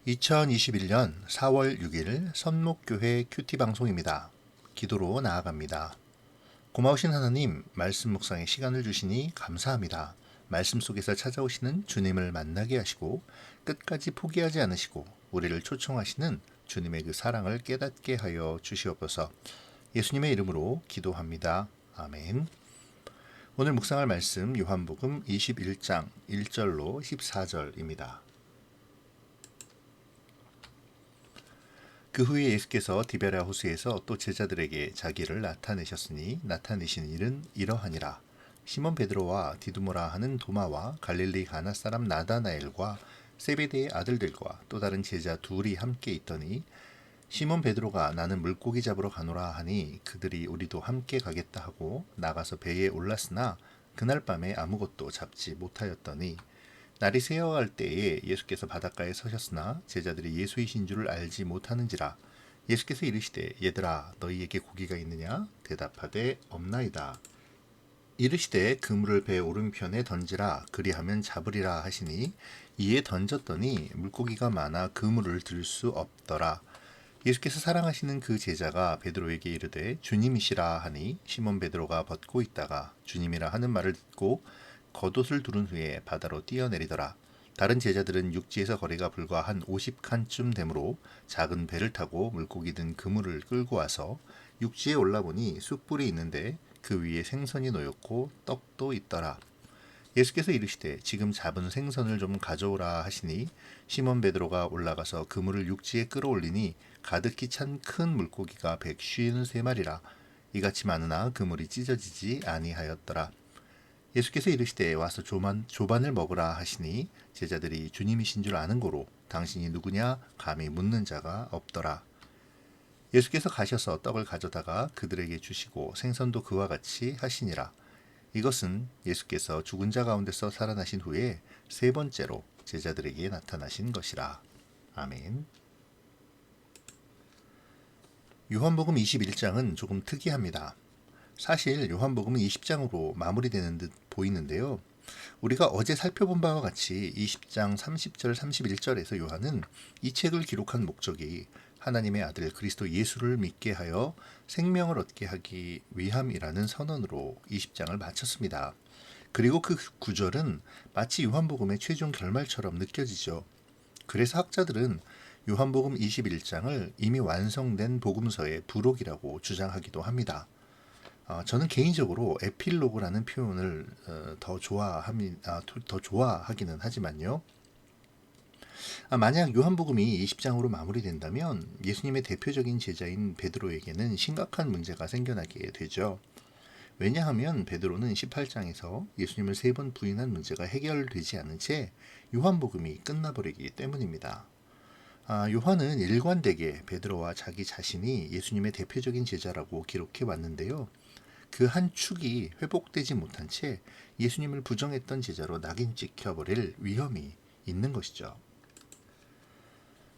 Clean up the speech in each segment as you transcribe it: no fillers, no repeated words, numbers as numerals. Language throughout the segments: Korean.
2021년 4월 6일 선목교회 큐티 방송입니다. 기도로 나아갑니다. 고마우신 하나님, 말씀 묵상의 시간을 주시니 감사합니다. 말씀 속에서 찾아오시는 주님을 만나게 하시고 끝까지 포기하지 않으시고 우리를 초청하시는 주님의 그 사랑을 깨닫게 하여 주시옵소서. 예수님의 이름으로 기도합니다. 아멘. 오늘 묵상할 말씀 요한복음 21장 1절로 14절입니다. 그 후에 예수께서 디베랴 호수에서 또 제자들에게 자기를 나타내셨으니 나타내신 일은 이러하니라. 시몬 베드로와 디두모라 하는 도마와 갈릴리 가나 사람 나다나엘과 세베대의 아들들과 또 다른 제자 둘이 함께 있더니 시몬 베드로가 나는 물고기 잡으러 가노라 하니 그들이 우리도 함께 가겠다 하고 나가서 배에 올랐으나 그날 밤에 아무것도 잡지 못하였더니 날이 새어갈 때에 예수께서 바닷가에 서셨으나 제자들이 예수이신 줄을 알지 못하는지라. 예수께서 이르시되 얘들아 너희에게 고기가 있느냐? 대답하되 없나이다. 이르시되 그물을 배 오른편에 던지라 그리하면 잡으리라 하시니 이에 던졌더니 물고기가 많아 그물을 들 수 없더라. 예수께서 사랑하시는 그 제자가 베드로에게 이르되 주님이시라 하니 시몬 베드로가 벗고 있다가 주님이라 하는 말을 듣고 겉옷을 두른 후에 바다로 뛰어내리더라. 다른 제자들은 육지에서 거리가 불과 한 50칸쯤 되므로 작은 배를 타고 물고기 든 그물을 끌고 와서 육지에 올라보니 숯불이 있는데 그 위에 생선이 놓였고 떡도 있더라. 예수께서 이르시되 지금 잡은 생선을 좀 가져오라 하시니 시몬 베드로가 올라가서 그물을 육지에 끌어올리니 가득히 찬 큰 물고기가 153마리라. 이같이 많으나 그물이 찢어지지 아니하였더라. 예수께서 이르시되 와서 조반을 먹으라 하시니 제자들이 주님이신 줄 아는 고로 당신이 누구냐 감히 묻는 자가 없더라. 예수께서 가셔서 떡을 가져다가 그들에게 주시고 생선도 그와 같이 하시니라. 이것은 예수께서 죽은 자 가운데서 살아나신 후에 세 번째로 제자들에게 나타나신 것이라. 아멘. 요한복음 21장은 조금 특이합니다. 사실 요한복음은 20장으로 마무리되는 듯 보이는데요. 우리가 어제 살펴본 바와 같이 20장 30절 31절에서 요한은 이 책을 기록한 목적이 하나님의 아들 그리스도 예수를 믿게 하여 생명을 얻게 하기 위함이라는 선언으로 20장을 마쳤습니다. 그리고 그 구절은 마치 요한복음의 최종 결말처럼 느껴지죠. 그래서 학자들은 요한복음 21장을 이미 완성된 복음서의 부록이라고 주장하기도 합니다. 저는 개인적으로 에필로그라는 표현을 더 좋아하기는 하지만요. 만약 요한복음이 20장으로 마무리된다면 예수님의 대표적인 제자인 베드로에게는 심각한 문제가 생겨나게 되죠. 왜냐하면 베드로는 18장에서 예수님을 3번 부인한 문제가 해결되지 않은 채 요한복음이 끝나버리기 때문입니다. 요한은 일관되게 베드로와 자기 자신이 예수님의 대표적인 제자라고 기록해 왔는데요. 그 한 축이 회복되지 못한 채 예수님을 부정했던 제자로 낙인 찍혀버릴 위험이 있는 것이죠.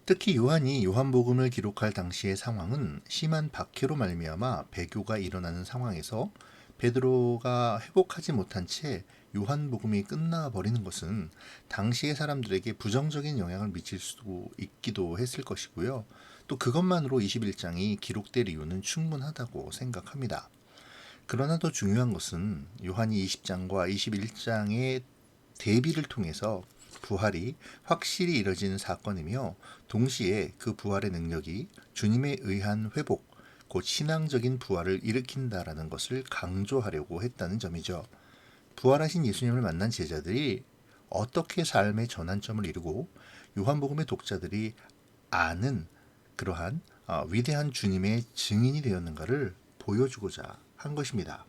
특히 요한이 요한복음을 기록할 당시의 상황은 심한 박해로 말미암아 배교가 일어나는 상황에서 베드로가 회복하지 못한 채 요한복음이 끝나버리는 것은 당시의 사람들에게 부정적인 영향을 미칠 수 있기도 했을 것이고요. 또 그것만으로 21장이 기록될 이유는 충분하다고 생각합니다. 그러나 더 중요한 것은 요한이 20장과 21장의 대비를 통해서 부활이 확실히 이뤄지는 사건이며 동시에 그 부활의 능력이 주님에 의한 회복, 곧 신앙적인 부활을 일으킨다라는 것을 강조하려고 했다는 점이죠. 부활하신 예수님을 만난 제자들이 어떻게 삶의 전환점을 이루고 요한복음의 독자들이 아는 그러한 위대한 주님의 증인이 되었는가를 보여주고자 한 것입니다.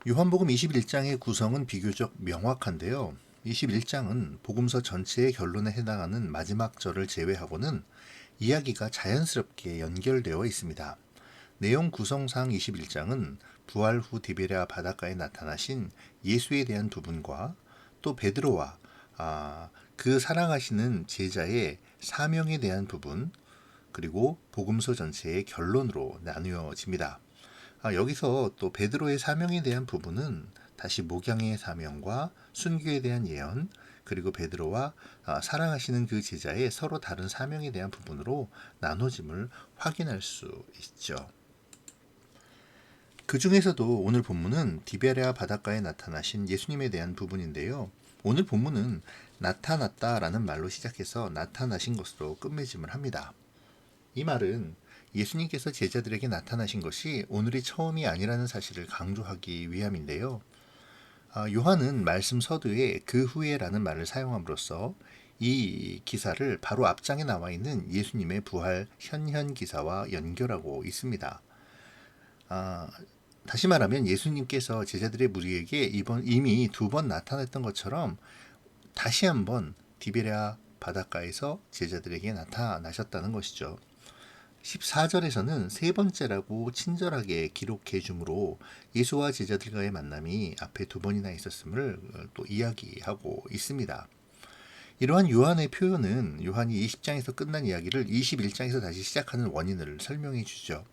요한복음 21장의 구성은 비교적 명확한데요. 21장은 복음서 전체의 결론에 해당하는 마지막 절을 제외하고는 이야기가 자연스럽게 연결되어 있습니다. 내용 구성상 21장은 부활 후 디베랴 바닷가에 나타나신 예수에 대한 부분과 또 베드로와 그 사랑하시는 제자의 사명에 대한 부분, 그리고 복음서 전체의 결론으로 나누어집니다. 여기서 또 베드로의 사명에 대한 부분은 다시 목양의 사명과 순교에 대한 예언, 그리고 베드로와 사랑하시는 그 제자의 서로 다른 사명에 대한 부분으로 나눠짐을 확인할 수 있죠. 그 중에서도 오늘 본문은 디베레아 바닷가에 나타나신 예수님에 대한 부분인데요. 오늘 본문은 나타났다라는 말로 시작해서 나타나신 것으로 끝맺음을 합니다. 이 말은 예수님께서 제자들에게 나타나신 것이 오늘이 처음이 아니라는 사실을 강조하기 위함인데요. 요한은 말씀 서두에 그 후에라는 말을 사용함으로써 이 기사를 바로 앞장에 나와 있는 예수님의 부활 현현 기사와 연결하고 있습니다. 다시 말하면 예수님께서 제자들의 무리에게 이미 2번 나타났던 것처럼 다시 한번 디베랴 바닷가에서 제자들에게 나타나셨다는 것이죠. 14절에서는 세 번째라고 친절하게 기록해 주므로 예수와 제자들과의 만남이 앞에 2번이나 있었음을 또 이야기하고 있습니다. 이러한 요한의 표현은 요한이 20장에서 끝난 이야기를 21장에서 다시 시작하는 원인을 설명해 주죠.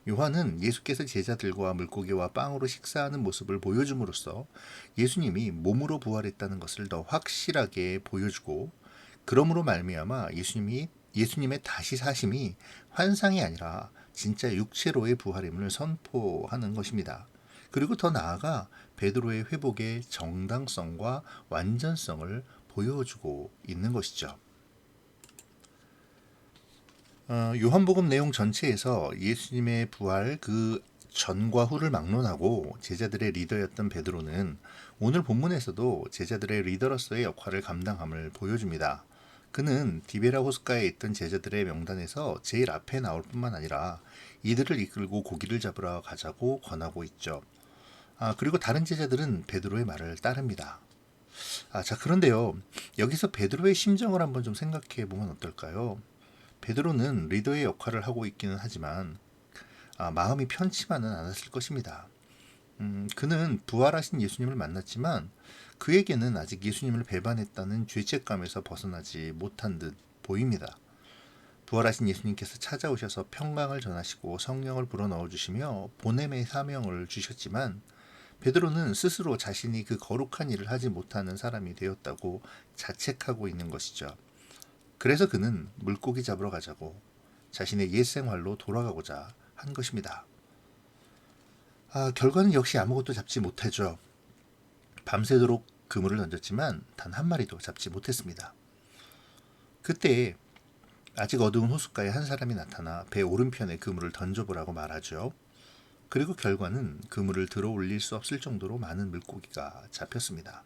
요한은 예수께서 제자들과 물고기와 빵으로 식사하는 모습을 보여줌으로써 예수님이 몸으로 부활했다는 것을 더 확실하게 보여주고, 그러므로 말미암아 예수님의 다시 사심이 환상이 아니라 진짜 육체로의 부활임을 선포하는 것입니다. 그리고 더 나아가 베드로의 회복의 정당성과 완전성을 보여주고 있는 것이죠. 요한복음 내용 전체에서 예수님의 부활 그 전과 후를 막론하고 제자들의 리더였던 베드로는 오늘 본문에서도 제자들의 리더로서의 역할을 감당함을 보여줍니다. 그는 디베라 호숫가에 있던 제자들의 명단에서 제일 앞에 나올 뿐만 아니라 이들을 이끌고 고기를 잡으러 가자고 권하고 있죠. 그리고 다른 제자들은 베드로의 말을 따릅니다. 자, 그런데요. 여기서 베드로의 심정을 한번 좀 생각해 보면 어떨까요? 베드로는 리더의 역할을 하고 있기는 하지만 마음이 편치만은 않았을 것입니다. 그는 부활하신 예수님을 만났지만 그에게는 아직 예수님을 배반했다는 죄책감에서 벗어나지 못한 듯 보입니다. 부활하신 예수님께서 찾아오셔서 평강을 전하시고 성령을 불어넣어 주시며 보냄의 사명을 주셨지만 베드로는 스스로 자신이 그 거룩한 일을 하지 못하는 사람이 되었다고 자책하고 있는 것이죠. 그래서 그는 물고기 잡으러 가자고 자신의 옛 생활로 돌아가고자 한 것입니다. 결과는 역시 아무것도 잡지 못하죠. 밤새도록 그물을 던졌지만 단 한 마리도 잡지 못했습니다. 그때 아직 어두운 호숫가에 한 사람이 나타나 배 오른편에 그물을 던져보라고 말하죠. 그리고 결과는 그물을 들어 올릴 수 없을 정도로 많은 물고기가 잡혔습니다.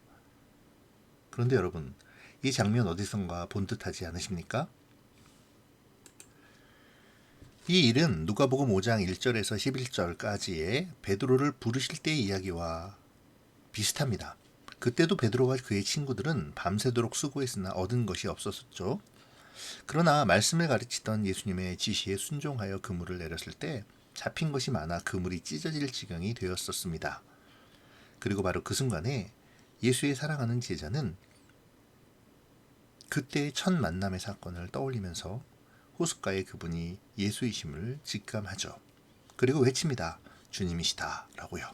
그런데 여러분, 이 장면 어디선가 본 듯하지 않으십니까? 이 일은 누가복음 5장 1절에서 11절까지의 베드로를 부르실 때의 이야기와 비슷합니다. 그때도 베드로와 그의 친구들은 밤새도록 수고했으나 얻은 것이 없었죠. 그러나 말씀을 가르치던 예수님의 지시에 순종하여 그물을 내렸을 때 잡힌 것이 많아 그물이 찢어질 지경이 되었었습니다. 그리고 바로 그 순간에 예수의 사랑하는 제자는 그때의 첫 만남의 사건을 떠올리면서 호숫가에 그분이 예수이심을 직감하죠. 그리고 외칩니다. 주님이시다 라고요.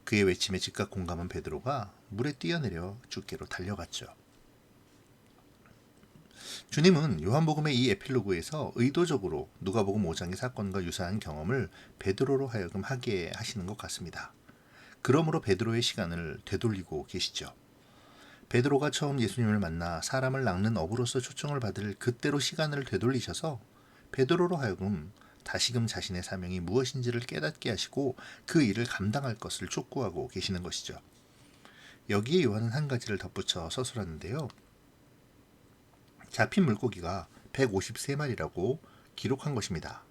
그의 외침에 즉각 공감한 베드로가 물에 뛰어내려 주께로 달려갔죠. 주님은 요한복음의 이 에필로그에서 의도적으로 누가복음 5장의 사건과 유사한 경험을 베드로로 하여금 하게 하시는 것 같습니다. 그러므로 베드로의 시간을 되돌리고 계시죠. 베드로가 처음 예수님을 만나 사람을 낚는 어부로서 초청을 받을 그때로 시간을 되돌리셔서 베드로로 하여금 다시금 자신의 사명이 무엇인지를 깨닫게 하시고 그 일을 감당할 것을 촉구하고 계시는 것이죠. 여기에 요한은 한 가지를 덧붙여 서술하는데요. 잡힌 물고기가 153마리라고 기록한 것입니다.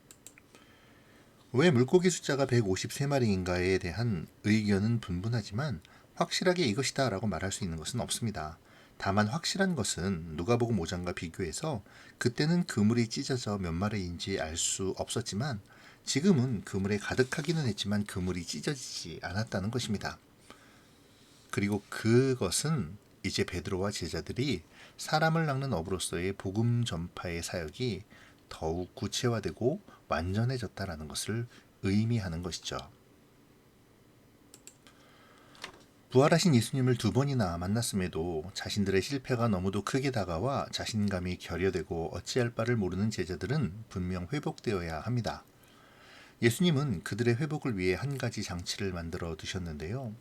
왜 물고기 숫자가 153마리인가에 대한 의견은 분분하지만 확실하게 이것이다 라고 말할 수 있는 것은 없습니다. 다만 확실한 것은 누가복음 5장과 비교해서 그때는 그물이 찢어져 몇 마리인지 알 수 없었지만 지금은 그물에 가득하기는 했지만 그물이 찢어지지 않았다는 것입니다. 그리고 그것은 이제 베드로와 제자들이 사람을 낚는 어부로서의 복음 전파의 사역이 더욱 구체화되고 완전해졌다라는 것을 의미하는 것이죠. 부활하신 예수님을 두 번이나 만났음에도 자신들의 실패가 너무도 크게 다가와 자신감이 결여되고 어찌할 바를 모르는 제자들은 분명 회복되어야 합니다. 예수님은 그들의 회복을 위해 한 가지 장치를 만들어 두셨는데요.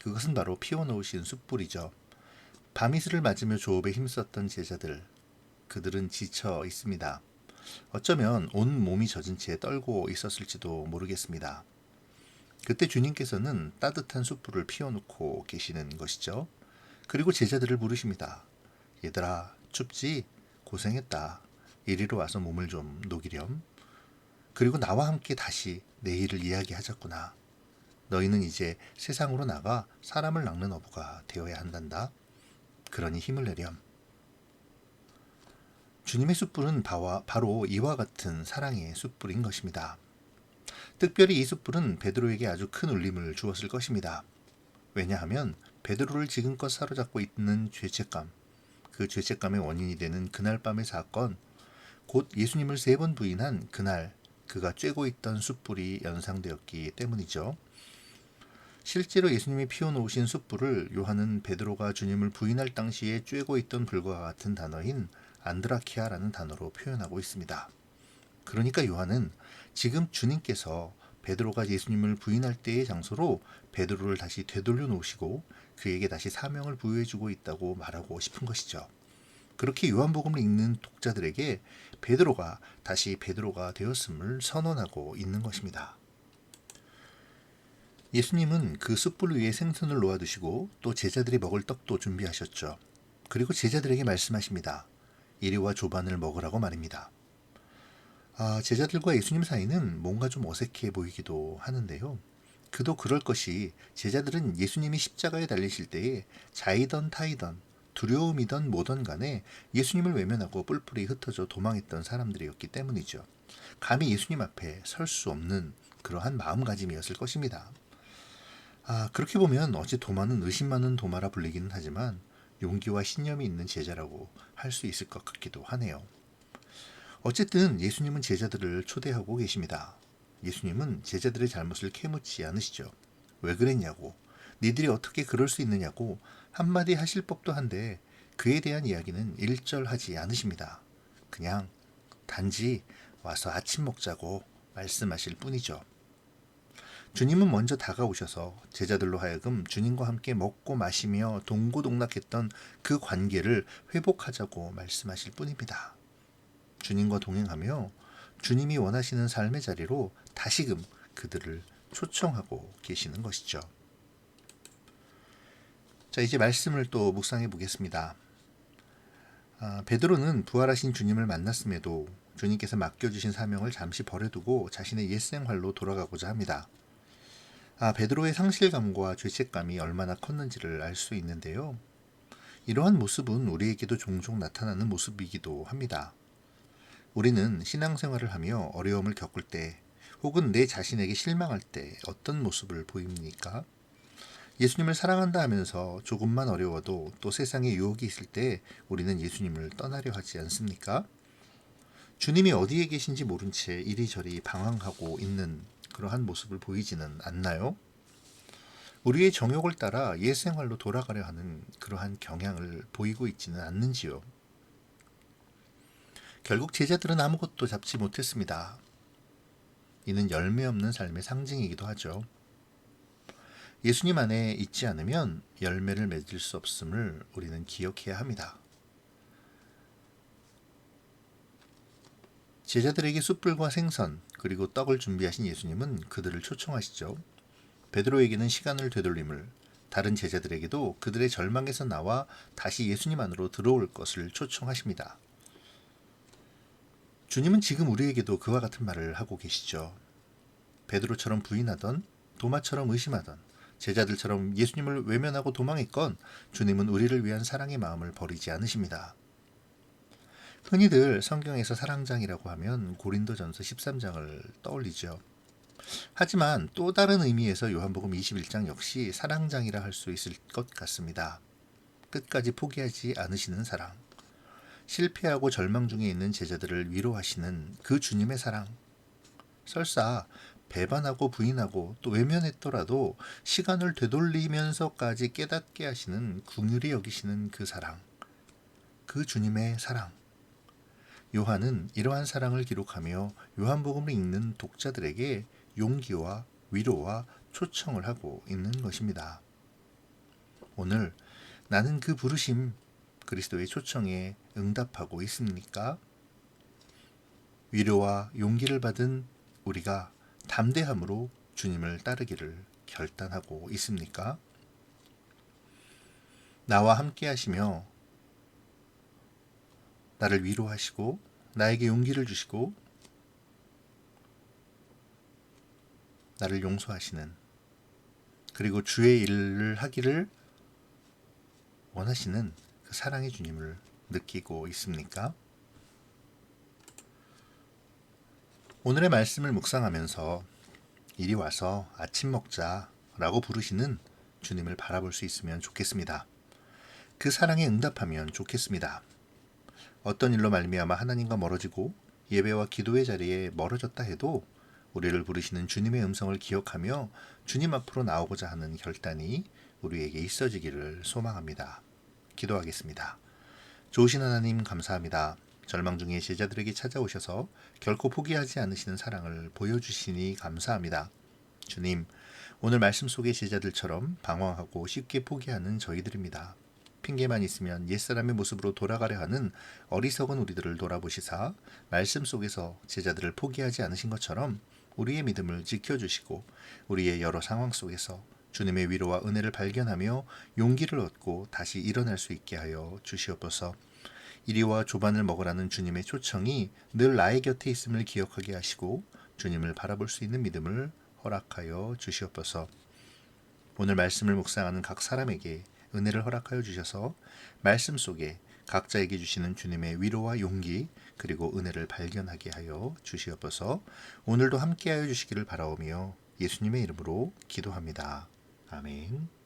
그것은 바로 피워놓으신 숯불이죠. 밤이슬을 맞으며 조업에 힘썼던 제자들, 그들은 지쳐 있습니다. 어쩌면 온 몸이 젖은 채 떨고 있었을지도 모르겠습니다. 그때 주님께서는 따뜻한 숯불을 피워놓고 계시는 것이죠. 그리고 제자들을 부르십니다. 얘들아, 춥지? 고생했다. 이리로 와서 몸을 좀 녹이렴. 그리고 나와 함께 다시 내일을 이야기하자꾸나. 너희는 이제 세상으로 나가 사람을 낚는 어부가 되어야 한단다. 그러니 힘을 내렴. 주님의 숯불은 바로 이와 같은 사랑의 숯불인 것입니다. 특별히 이 숯불은 베드로에게 아주 큰 울림을 주었을 것입니다. 왜냐하면 베드로를 지금껏 사로잡고 있는 죄책감, 그 죄책감의 원인이 되는 그날 밤의 사건, 곧 예수님을 3번 부인한 그날 그가 쬐고 있던 숯불이 연상되었기 때문이죠. 실제로 예수님이 피워놓으신 숯불을 요한은 베드로가 주님을 부인할 당시에 쬐고 있던 불과 같은 단어인 안드라키아라는 단어로 표현하고 있습니다. 그러니까 요한은 지금 주님께서 베드로가 예수님을 부인할 때의 장소로 베드로를 다시 되돌려 놓으시고 그에게 다시 사명을 부여해주고 있다고 말하고 싶은 것이죠. 그렇게 요한복음을 읽는 독자들에게 베드로가 다시 베드로가 되었음을 선언하고 있는 것입니다. 예수님은 그 숯불 위에 생선을 놓아두시고 또 제자들이 먹을 떡도 준비하셨죠. 그리고 제자들에게 말씀하십니다. 이리와 조반을 먹으라고 말입니다. 제자들과 예수님 사이는 뭔가 좀 어색해 보이기도 하는데요. 그도 그럴 것이 제자들은 예수님이 십자가에 달리실 때에 자이던 타이던 두려움이던 뭐던 간에 예수님을 외면하고 뿔뿔이 흩어져 도망했던 사람들이었기 때문이죠. 감히 예수님 앞에 설 수 없는 그러한 마음가짐이었을 것입니다. 그렇게 보면 어찌 도마는 의심 많은 도마라 불리기는 하지만 용기와 신념이 있는 제자라고 할 수 있을 것 같기도 하네요. 어쨌든 예수님은 제자들을 초대하고 계십니다. 예수님은 제자들의 잘못을 캐묻지 않으시죠. 왜 그랬냐고, 니들이 어떻게 그럴 수 있느냐고 한마디 하실 법도 한데 그에 대한 이야기는 일절하지 않으십니다. 그냥 단지 와서 아침 먹자고 말씀하실 뿐이죠. 주님은 먼저 다가오셔서 제자들로 하여금 주님과 함께 먹고 마시며 동고동락했던 그 관계를 회복하자고 말씀하실 뿐입니다. 주님과 동행하며 주님이 원하시는 삶의 자리로 다시금 그들을 초청하고 계시는 것이죠. 자, 이제 말씀을 또 묵상해 보겠습니다. 베드로는 부활하신 주님을 만났음에도 주님께서 맡겨주신 사명을 잠시 버려두고 자신의 옛 생활로 돌아가고자 합니다. 베드로의 상실감과 죄책감이 얼마나 컸는지를 알 수 있는데요. 이러한 모습은 우리에게도 종종 나타나는 모습이기도 합니다. 우리는 신앙생활을 하며 어려움을 겪을 때 혹은 내 자신에게 실망할 때 어떤 모습을 보입니까? 예수님을 사랑한다 하면서 조금만 어려워도 또 세상에 유혹이 있을 때 우리는 예수님을 떠나려 하지 않습니까? 주님이 어디에 계신지 모른 채 이리저리 방황하고 있는 그러한 모습을 보이지는 않나요? 우리의 정욕을 따라 옛 생활로 돌아가려 하는 그러한 경향을 보이고 있지는 않는지요? 결국 제자들은 아무것도 잡지 못했습니다. 이는 열매 없는 삶의 상징이기도 하죠. 예수님 안에 있지 않으면 열매를 맺을 수 없음을 우리는 기억해야 합니다. 제자들에게 숯불과 생선 그리고 떡을 준비하신 예수님은 그들을 초청하시죠. 베드로에게는 시간을 되돌림을, 다른 제자들에게도 그들의 절망에서 나와 다시 예수님 안으로 들어올 것을 초청하십니다. 주님은 지금 우리에게도 그와 같은 말을 하고 계시죠. 베드로처럼 부인하던, 도마처럼 의심하던, 제자들처럼 예수님을 외면하고 도망했건 주님은 우리를 위한 사랑의 마음을 버리지 않으십니다. 흔히들 성경에서 사랑장이라고 하면 고린도전서 13장을 떠올리죠. 하지만 또 다른 의미에서 요한복음 21장 역시 사랑장이라 할 수 있을 것 같습니다. 끝까지 포기하지 않으시는 사랑, 실패하고 절망 중에 있는 제자들을 위로하시는 그 주님의 사랑, 설사 배반하고 부인하고 또 외면했더라도 시간을 되돌리면서까지 깨닫게 하시는 긍휼히 여기시는 그 사랑, 그 주님의 사랑. 요한은 이러한 사랑을 기록하며 요한복음을 읽는 독자들에게 용기와 위로와 초청을 하고 있는 것입니다. 오늘 나는 그 부르심, 그리스도의 초청에 응답하고 있습니까? 위로와 용기를 받은 우리가 담대함으로 주님을 따르기를 결단하고 있습니까? 나와 함께 하시며 나를 위로하시고 나에게 용기를 주시고 나를 용서하시는, 그리고 주의 일을 하기를 원하시는 그 사랑의 주님을 느끼고 있습니까? 오늘의 말씀을 묵상하면서 이리 와서 아침 먹자 라고 부르시는 주님을 바라볼 수 있으면 좋겠습니다. 그 사랑에 응답하면 좋겠습니다. 어떤 일로 말미암아 하나님과 멀어지고 예배와 기도의 자리에 멀어졌다 해도 우리를 부르시는 주님의 음성을 기억하며 주님 앞으로 나오고자 하는 결단이 우리에게 있어지기를 소망합니다. 기도하겠습니다. 좋으신 하나님 감사합니다. 절망 중에 제자들에게 찾아오셔서 결코 포기하지 않으시는 사랑을 보여주시니 감사합니다. 주님, 오늘 말씀 속의 제자들처럼 방황하고 쉽게 포기하는 저희들입니다. 핑계만 있으면 옛사람의 모습으로 돌아가려 하는 어리석은 우리들을 돌아보시사 말씀 속에서 제자들을 포기하지 않으신 것처럼 우리의 믿음을 지켜주시고 우리의 여러 상황 속에서 주님의 위로와 은혜를 발견하며 용기를 얻고 다시 일어날 수 있게 하여 주시옵소서. 이리와 조반을 먹으라는 주님의 초청이 늘 나의 곁에 있음을 기억하게 하시고 주님을 바라볼 수 있는 믿음을 허락하여 주시옵소서. 오늘 말씀을 묵상하는 각 사람에게 은혜를 허락하여 주셔서 말씀 속에 각자에게 주시는 주님의 위로와 용기 그리고 은혜를 발견하게 하여 주시옵소서. 오늘도 함께하여 주시기를 바라오며 예수님의 이름으로 기도합니다. 아멘.